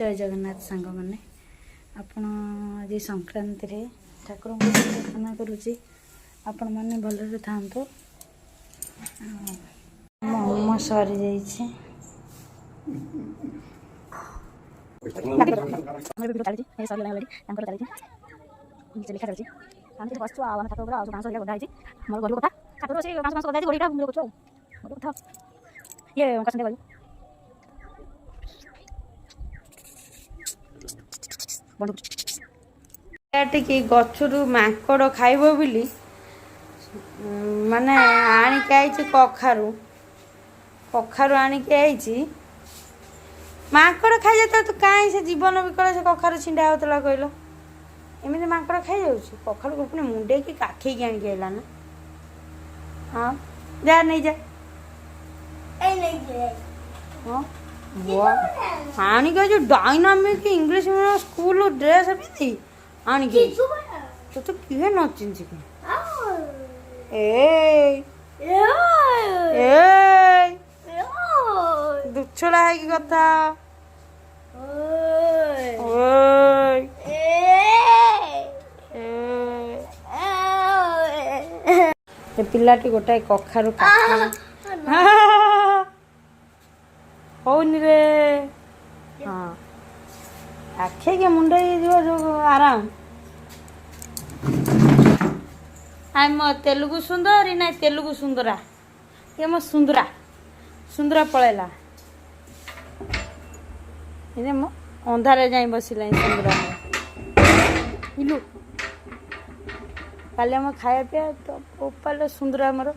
जय जगन्नाथ सांग मैंने आपण आज संक्रांति रे ठाकुर को प्रार्थना करुच्ची आपण मैंने भलरे था मोमो सरी जाइए टिके गछरु माकड़ खाइब बोली माने आनिक आइछि कखारु कखारु आनिक आइछि माकड़ खाइ जाता तो काई से जीवन विकल से कखारु छिंडा होतला कहलो एमिति माकड़ खाइ जाउछि कखारु को पुनी मुंडे की काखै के आनिक आइला ना हां जा नहीं जा ए नहीं जा हां वाह आनिक जो डायनामिक इंग्लिश में स्कूल ड्रेस भी आनिक तो तो किए न चिंची के ए ए दुछड़ा है की कथा ओए ए पिलाटी गोटाए कखारु काटला होनी रे हाँ आखे के मुंडे जो आराम आई मो तेलुगु सुंदरी ना तेलुगु सुंदरा ये मो सुंदरा सुंदरा पळेला इने मो अंधारे जाई बसिला सुंदरा इलु काले हम खाया पिया तो ओपाले सुंदरा हमर